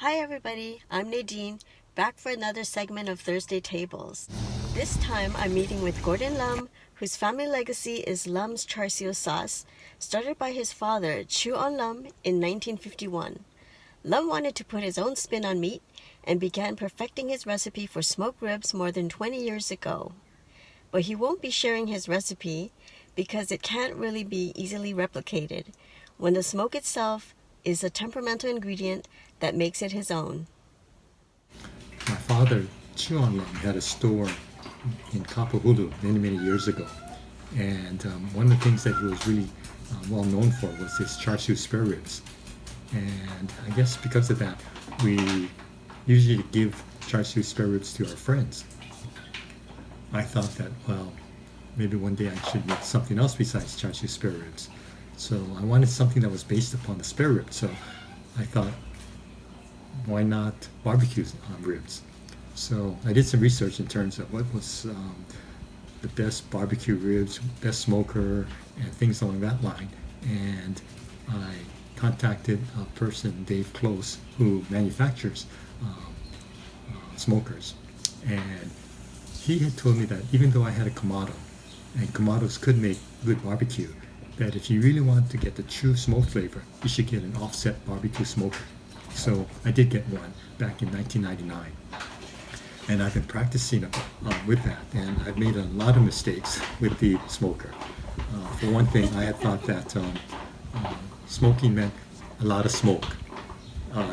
Hi everybody, I'm Nadine, back for another segment of Thursday Tables. This time I'm meeting with Gordon Lum, whose family legacy is Lum's char siu sauce, started by his father, Chew On Lum, in 1951. Lum wanted to put his own spin on meat and began perfecting his recipe for smoked ribs more than 20 years ago. But he won't be sharing his recipe because it can't really be easily replicated when the smoke itself is a temperamental ingredient that makes it his own. My father, Chew On Lum, had a store in Kapahulu many years ago. And one of the things that he was really well known for was his char siu spare ribs. And I guess because of that, we usually give char siu spare ribs to our friends. I thought that, well, maybe one day I should make something else besides char siu spare ribs. So I wanted something that was based upon the spare rib. So I thought, why not barbecue ribs? So I did some research in terms of what was the best barbecue ribs, best smoker, and things along that line. And I contacted a person, Dave Close, who manufactures smokers. And he had told me that even though I had a Kamado, and Kamados could make good barbecue, that if you really want to get the true smoke flavor, you should get an offset barbecue smoker. So I did get one back in 1999. And I've been practicing with that, and I've made a lot of mistakes with the smoker. For one thing, I had thought that smoking meant a lot of smoke.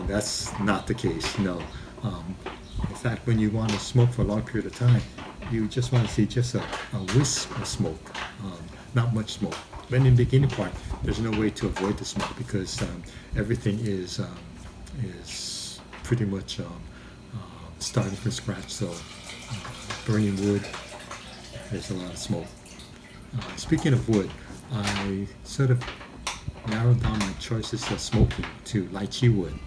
That's not the case, no. In fact, when you want to smoke for a long period of time, you just want to see just a wisp of smoke, not much smoke. But in the beginning part, there's no way to avoid the smoke because everything is pretty much starting from scratch. So burning wood, there's a lot of smoke. Speaking of wood, I sort of narrowed down my choices of smoking to lychee wood.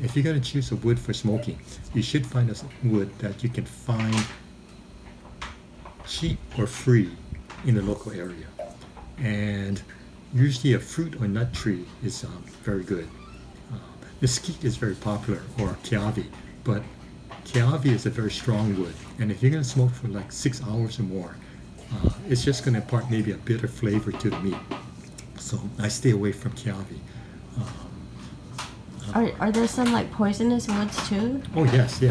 If you're going to choose a wood for smoking, you should find a wood that you can find cheap or free in the local area. And usually a fruit or nut tree is very good. Mesquite is very popular, or kiavi, but kiavi is a very strong wood. And if you're going to smoke for like 6 hours or more, it's just going to impart maybe a bitter flavor to the meat. So I stay away from kiavi. Are there some like poisonous woods too? Oh yes.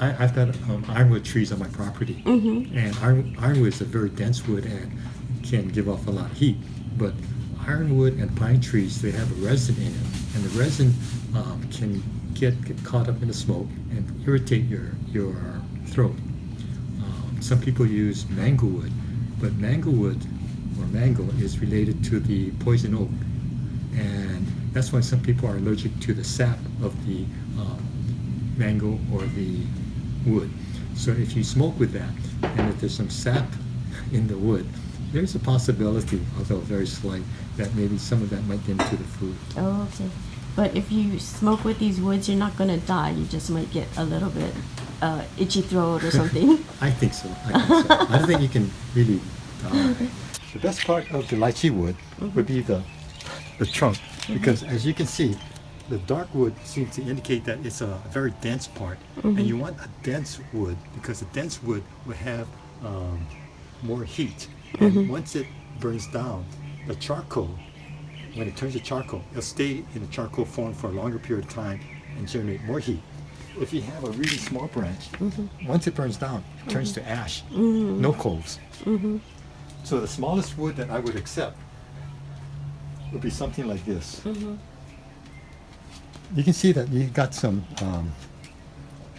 I've got ironwood trees on my property, and ironwood is a very dense wood and can give off a lot of heat. But ironwood and pine trees, they have a resin in it, and the resin can get caught up in the smoke and irritate your throat. Some people use mango wood, but mango wood or mango is related to the poison oak, and that's why some people are allergic to the sap of the mango or the wood. So if you smoke with that, and if there's some sap in the wood, there's a possibility, although very slight, that maybe some of that might get into the food. Oh, okay. But if you smoke with these woods, you're not going to die. You just might get a little bit itchy throat or something. I think so. I don't think you can really die. The best part of the lychee wood would be the trunk, because as you can see, the dark wood seems to indicate that it's a very dense part, and you want a dense wood because a dense wood will have more heat. And once it burns down, the charcoal, when it turns to charcoal, it'll stay in the charcoal form for a longer period of time and generate more heat. If you have a really small branch, once it burns down, it turns to ash, no coals. So the smallest wood that I would accept would be something like this. You can see that you got some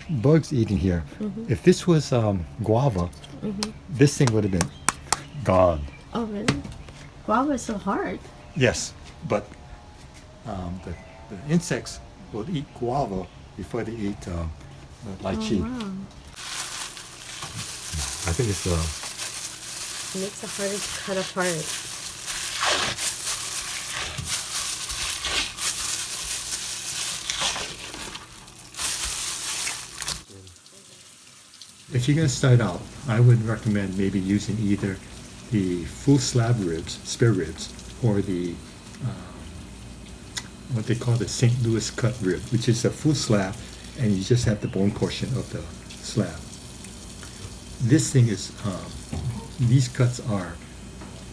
bugs eating here. If this was guava, this thing would have been gone. Oh, really? Guava is so hard. Yes, but the insects will eat guava before they eat the lychee. Oh, wow. I think it's It makes it harder to cut apart. if you're going to start out, I would recommend maybe using either the full slab ribs, spare ribs, or the what they call the St. Louis cut rib, which is a full slab, and you just have the bone portion of the slab. This thing is, these cuts are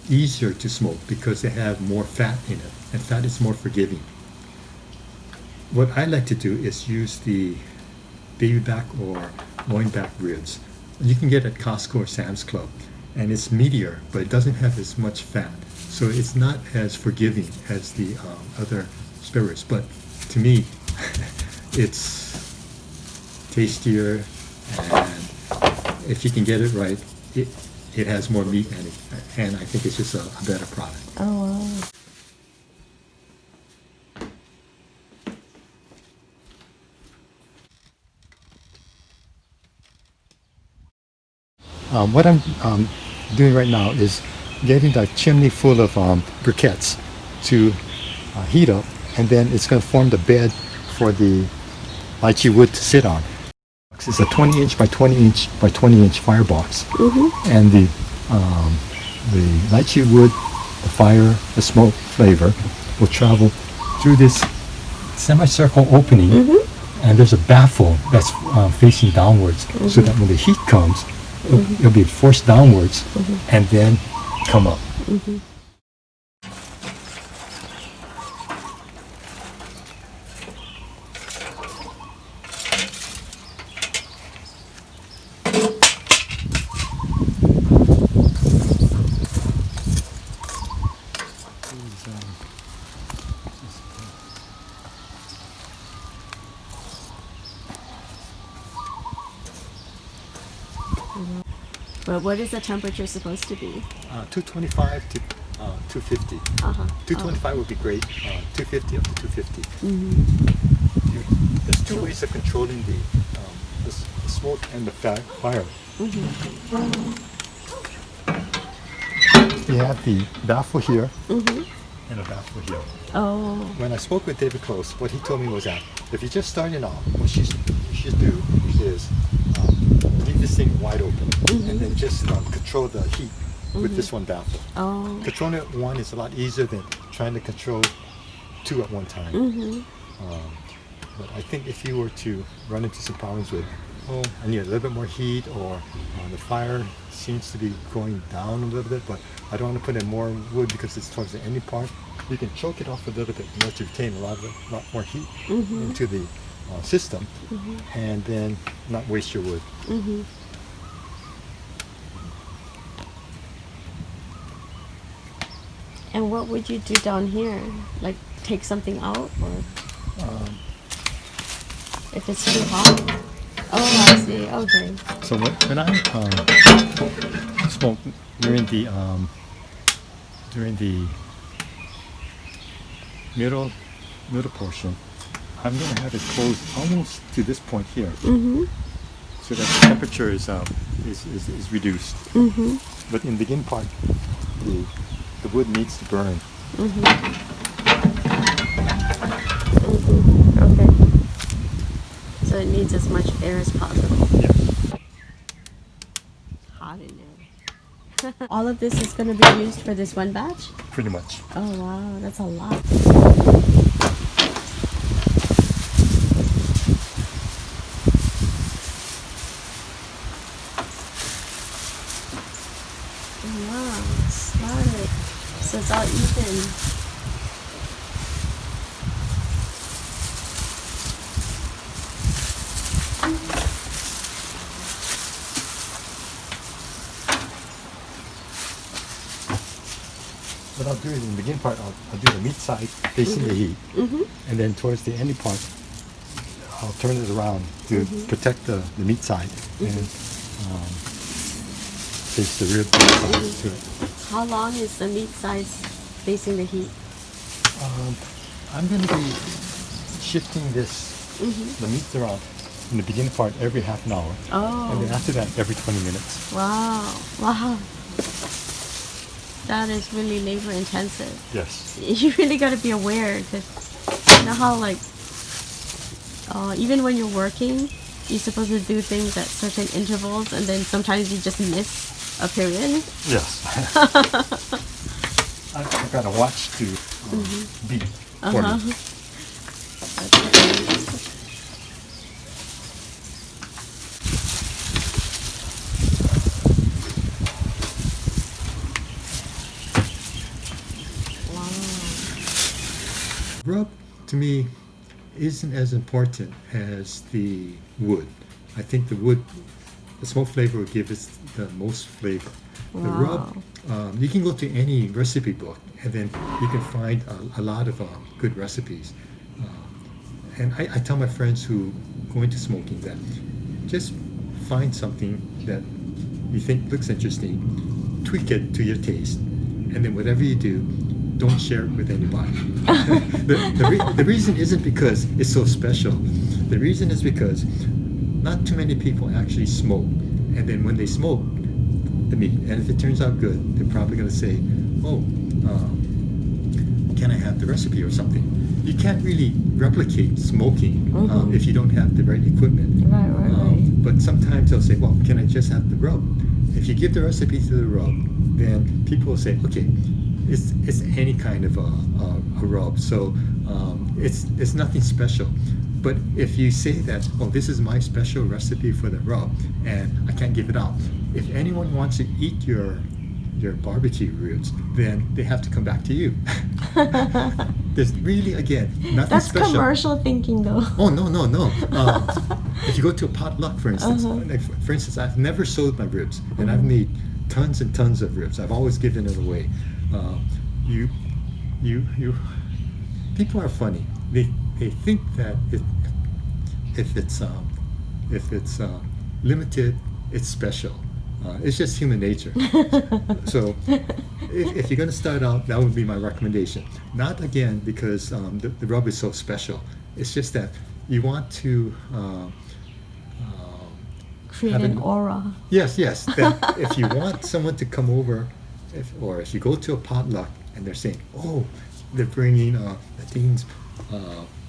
easier to smoke because they have more fat in it, and fat is more forgiving. What I like to do is use the baby back or loin back ribs. You can get at Costco or Sam's Club, and it's meatier, but it doesn't have as much fat, so it's not as forgiving as the other spare ribs. But to me, it's tastier, and if you can get it right, it has more meat in it, and I think it's just a better product. Oh, wow. What I'm doing right now is getting the chimney full of briquettes to heat up, and then it's going to form the bed for the lychee wood to sit on. It's a 20 inch by 20 inch by 20 inch firebox, and the lychee wood, the fire, the smoke flavor will travel through this semicircle opening, and there's a baffle that's facing downwards, so that when the heat comes, it'll be forced downwards and then come up. But what is the temperature supposed to be? 225 to 250. 225 would be great. 250 up to 250. There's two ways of controlling the smoke and the fire. You have the baffle here and a baffle here. Oh. When I spoke with David Close, what he told me was that if you're just starting off, what you should do is leave this thing wide open and then just control the heat with this one baffle. Oh. Controlling one is a lot easier than trying to control two at one time. But I think if you were to run into some problems with, oh, I need a little bit more heat, or the fire seems to be going down a little bit, but I don't want to put in more wood because it's towards the ending part, you can choke it off a little bit and let you retain a lot more heat into the system, and then not waste your wood. And what would you do down here? Like take something out, or if it's too hot? Oh, I see. Okay. So when I smoke during the middle portion, I'm going to have it closed almost to this point here, so that the temperature is reduced. But in the beginning part, the wood needs to burn. Okay. So it needs as much air as possible. Yes. Hot in there. All of this is going to be used for this one batch? Pretty much. Oh wow, that's a lot. Wow, smart. So it's all even. What I'll do is in the beginning part, I'll do the meat side facing the heat, and then towards the ending part, I'll turn it around to protect the meat side and face the rib side to it. How long is the meat size facing the heat? I'm going to be shifting this, the meat around in the beginning part every half an hour, and then after that every 20 minutes. Wow, wow. That is really labor intensive. Yes. You really got to be aware, because you know how like even when you're working, you're supposed to do things at certain intervals, and then sometimes you just miss a period. Yes. I've got a watch to beat for me. Rub, to me, isn't as important as the wood. I think the smoke flavor will give it the most flavor. The rub, you can go to any recipe book and then you can find a lot of good recipes. And I tell my friends who go into smoking that just find something that you think looks interesting, tweak it to your taste, and then whatever you do, don't share it with anybody. The reason isn't because it's so special. The reason is because not too many people actually smoke. And then when they smoke the meat, and if it turns out good, they're probably going to say, oh, can I have the recipe or something? You can't really replicate smoking if you don't have the right equipment. Right. But sometimes they'll say, well, can I just have the rub? If you give the recipe to the rub, then people will say, okay, it's any kind of a rub, so it's nothing special. But if you say that, oh, this is my special recipe for the rub, and I can't give it out. If anyone wants to eat your barbecue ribs, then they have to come back to you. There's really, again, nothing That's special. commercial thinking, though. Oh, no. If you go to a potluck, for instance, for instance, I've never sold my ribs, and I've made tons and tons of ribs. I've always given it away. People are funny. They think that if it's limited, it's special. It's just human nature. So if you're going to start out, that would be my recommendation. Not again because the rub is so special. It's just that you want to Create an aura. Yes. That if you want someone to come over, if you go to a potluck and they're saying, oh, they're bringing Nadine's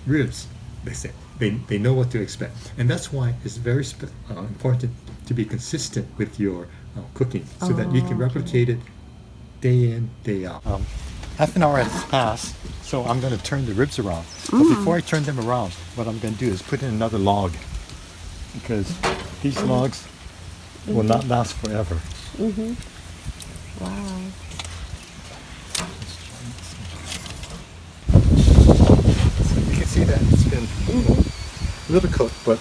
ribs, they say they know what to expect, and that's why it's very important to be consistent with your cooking so that you can replicate it day in, day out. Half an hour has passed, so I'm going to turn the ribs around. But before I turn them around, what I'm going to do is put in another log, because these logs will not last forever. Wow. So you can see that it's been a little cooked, but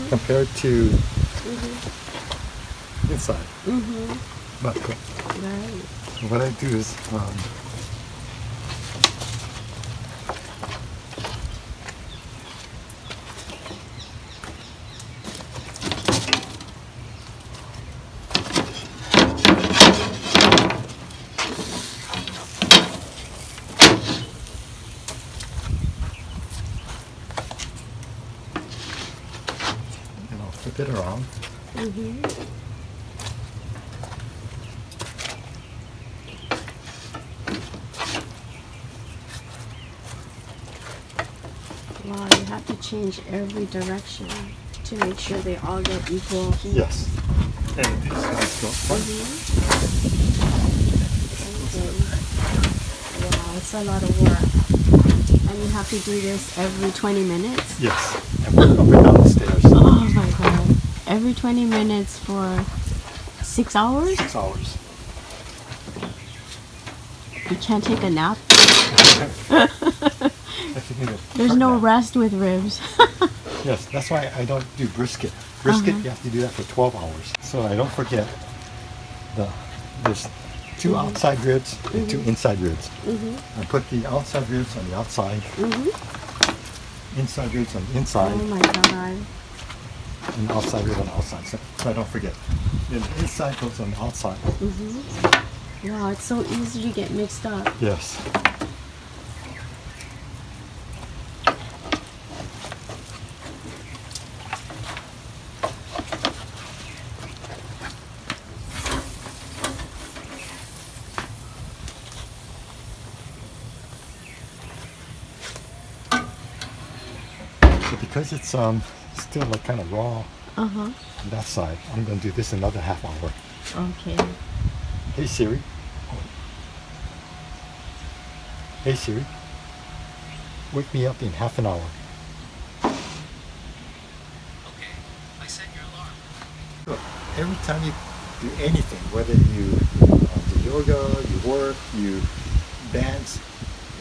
compared to inside, not cooked. Right. So what I do is flip it around. Wow, you have to change every direction to make sure they all get equal heat. Yes. And these guys go front. Wow, it's a lot of work. And you have to do this every 20 minutes? Yes. And work up and down the stairs. Oh my god. Every 20 minutes for 6 hours? 6 hours. You can't take a nap? I think you need a There's short no nap. rest with ribs. Yes, that's why I don't do brisket. Brisket, you have to do that for 12 hours. So I don't forget there's 2 outside ribs and 2 inside ribs. I put the outside ribs on the outside, inside ribs on the inside, Oh my god. and the outside rib on the outside, so I don't forget. Then the inside goes on the outside. Wow, it's so easy to get mixed up. Yes. So because it's still like kind of raw on that side, I'm going to do this another half hour. Okay. Hey Siri. Hey Siri. Wake me up in half an hour. So every time you do anything, whether you do yoga, you work, you dance,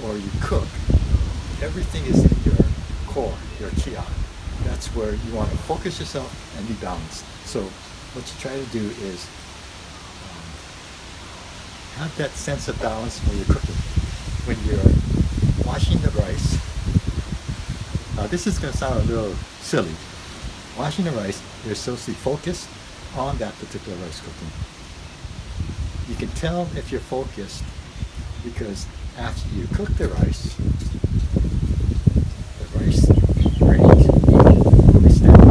or you cook, everything is in your core, your kia. That's where you want to focus yourself and be balanced. So what you try to do is have that sense of balance when you're cooking. When you're washing the rice, now this is going to sound a little silly. Washing the rice, you're supposed to focus on that particular rice cooking. You can tell if you're focused because after you cook the rice grains will be standing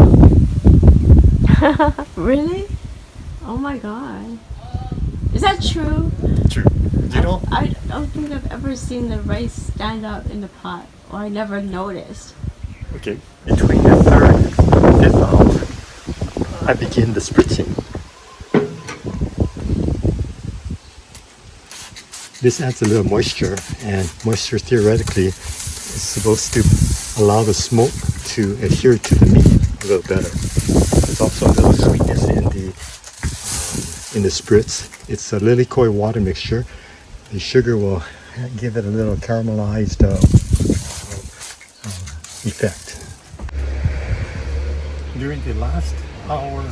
up. Really? Oh my god. Is that true? True. You know? I don't think I've ever seen the rice stand up in the pot, or I never noticed. Okay. Between the third and fifth hour, I begin the spritzing. This adds a little moisture, and moisture theoretically is supposed to allow the smoke to adhere to the meat a little better. There's also a little sweetness in the spritz. It's a lilikoi water mixture. The sugar will give it a little caramelized effect. During the last hour,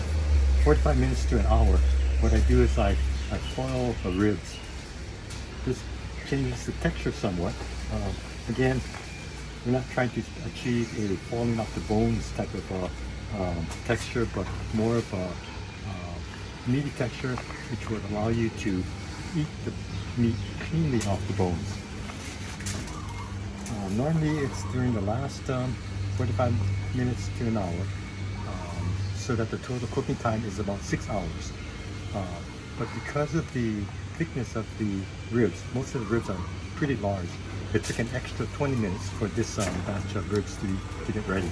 45 minutes to an hour, what I do is I foil the ribs. This changes the texture somewhat. Again, we're not trying to achieve a falling off the bones type of texture, but more of a meaty texture, which would allow you to eat the meat cleanly off the bones. Normally it's during the last 45 minutes to an hour, so that the total cooking time is about 6 hours. But because of the thickness of the ribs, most of the ribs are pretty large, it took an extra 20 minutes for this batch of ribs to get ready.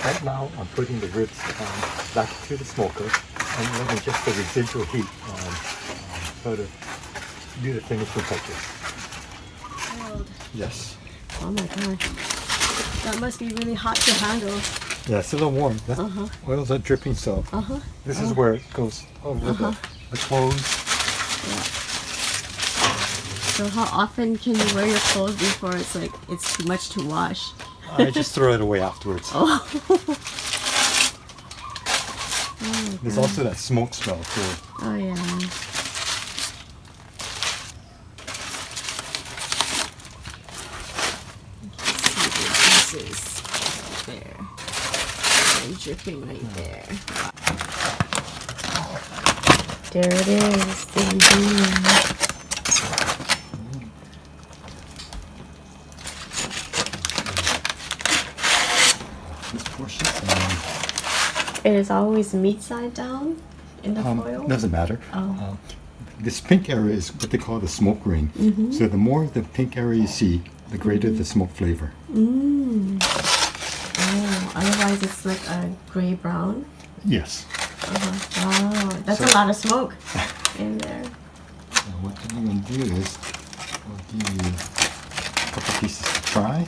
Right now I'm putting the ribs back to the smoker and letting just the residual heat sort of do the finishing touches. Cold. Yes. Oh my god. That must be really hot to handle. Yeah, it's a little warm. That oils are dripping, so this is where it goes over the clothes. Yeah. So how often can you wear your clothes before it's too much to wash? I just throw it away afterwards. Oh. There's also that smoke smell too. Oh yeah. See the pieces there. And dripping right there. There it is. The ingredient. It is always meat side down in the foil? Doesn't matter. Oh. This pink area is what they call the smoke ring. So the more the pink area you see, the greater the smoke flavor. Oh, otherwise it's like a gray brown? Yes. Wow, that's a lot of smoke in there. So what I'm going to do is I'll give you a couple pieces to try.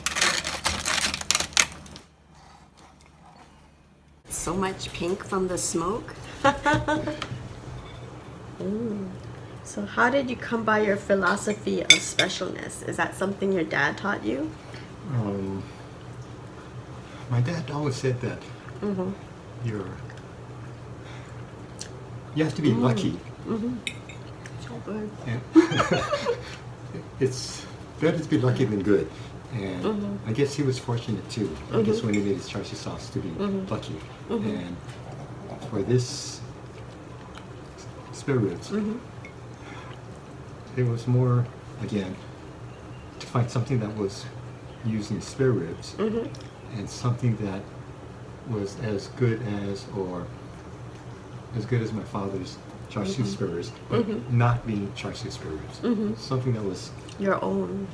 So much pink from the smoke. Ooh. So how did you come by your philosophy of specialness? Is that something your dad taught you? My dad always said that you have to be lucky. So good. And it's better to be lucky than good. And I guess he was fortunate too. I guess when he made his char siu sauce to be lucky. And for this spare ribs. Mm-hmm. It was more, again, to find something that was using spare ribs Mm-hmm. and something that was as good as my father's char siu spare ribs, but not being char siu spare ribs. Something that was, Your own.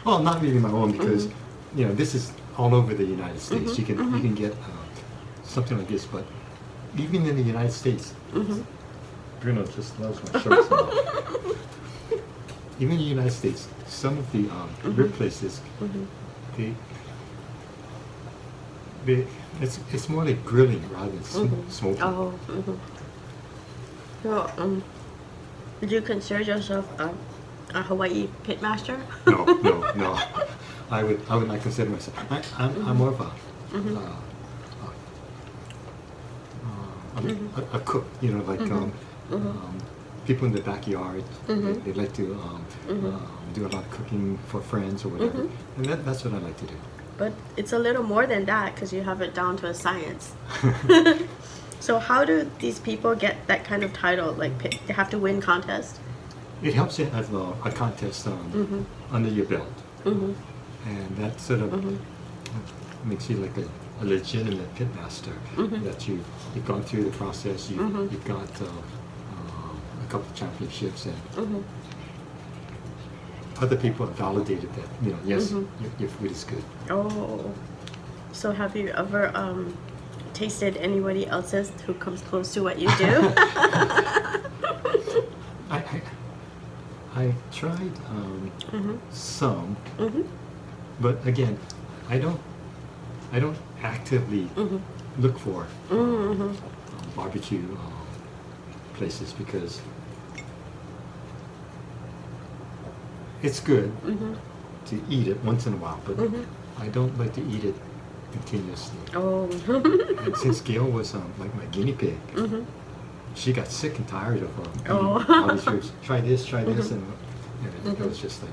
well, not really my own because, you know, this is all over the United States. You can get something like this, but even in the United States, Bruno just loves my shorts now. Even in the United States, some of the rib places, it's more like grilling rather than smoking. Oh. So, do you consider yourself a Hawaii pitmaster? No. I would not consider myself. I'm more of a cook. You know, like people in the backyard. They like to do a lot of cooking for friends or whatever, and that's what I like to do. But it's a little more than that because you have it down to a science. So how do these people get that kind of title? Like they have to win contests? It helps you have a contest under your belt, and that sort of makes you like a legitimate pitmaster. That you've gone through the process. You've got a couple of championships, and other people have validated that. You know, yes, your food is good. Oh, so have you ever tasted anybody else's who comes close to what you do? I tried some, but again, I don't actively look for barbecue places because it's good to eat it once in a while, but I don't like to eat it continuously. Oh. And since Gail was like my guinea pig, she got sick and tired of eating all these ribs. Try this, and it was just like,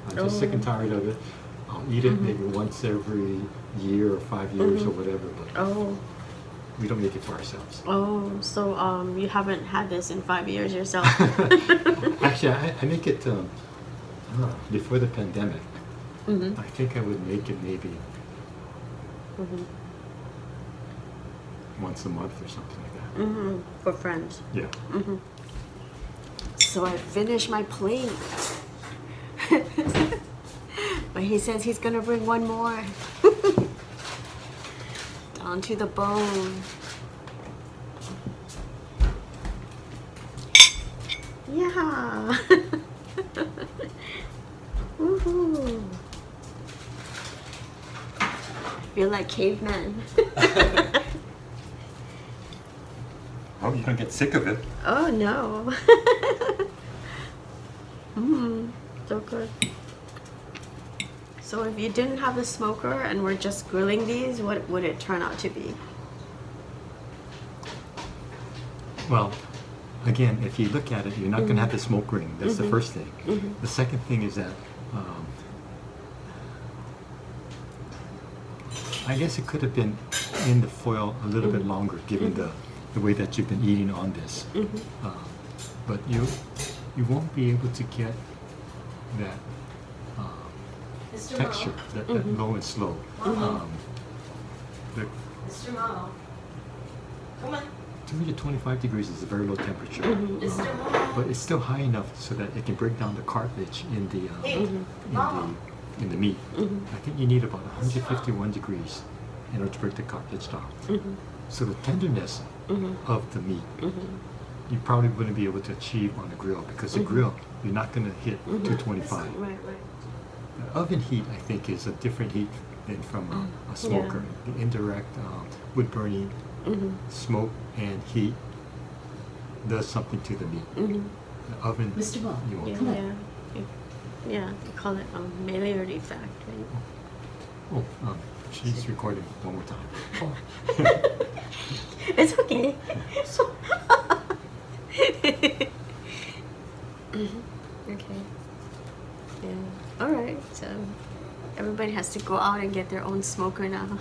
I'm just sick and tired of it. I'll eat it maybe once every year or 5 years or whatever, but we don't make it for ourselves. Oh, so you haven't had this in 5 years yourself? Actually, I make it before the pandemic. I think I would make it maybe once a month or something like that. For friends. Yeah. So I finished my plate. But he says he's gonna bring one more. Down to the bone. Yeah. Woohoo. Feel like caveman. Oh, you don't get sick of it. Oh no. So good. So if you didn't have a smoker and were just grilling these, what would it turn out to be? Well, again, if you look at it, you're not going to have the smoke ring. That's the first thing. The second thing is that I guess it could have been in the foil a little bit longer, given the way that you've been eating on this. But you won't be able to get that texture, that low and slow. Mr. Mo, come on. 20 to 25 degrees is a very low temperature, Mr. Mo. but it's still high enough so that it can break down the cartilage in the in the meat. I think you need about 151 degrees in order to break the cartilage down. So the tenderness of the meat, you probably wouldn't be able to achieve on the grill because the grill, you're not going to hit 225. Right. The oven heat, I think, is a different heat than from a smoker. The indirect wood burning, smoke and heat does something to the meat. The oven, Mr. Mo, you won't. Yeah, they call it Maillard effect, right? Oh, she's recording one more time. It's okay. Okay. Yeah. All right. So everybody has to go out and get their own smoker now.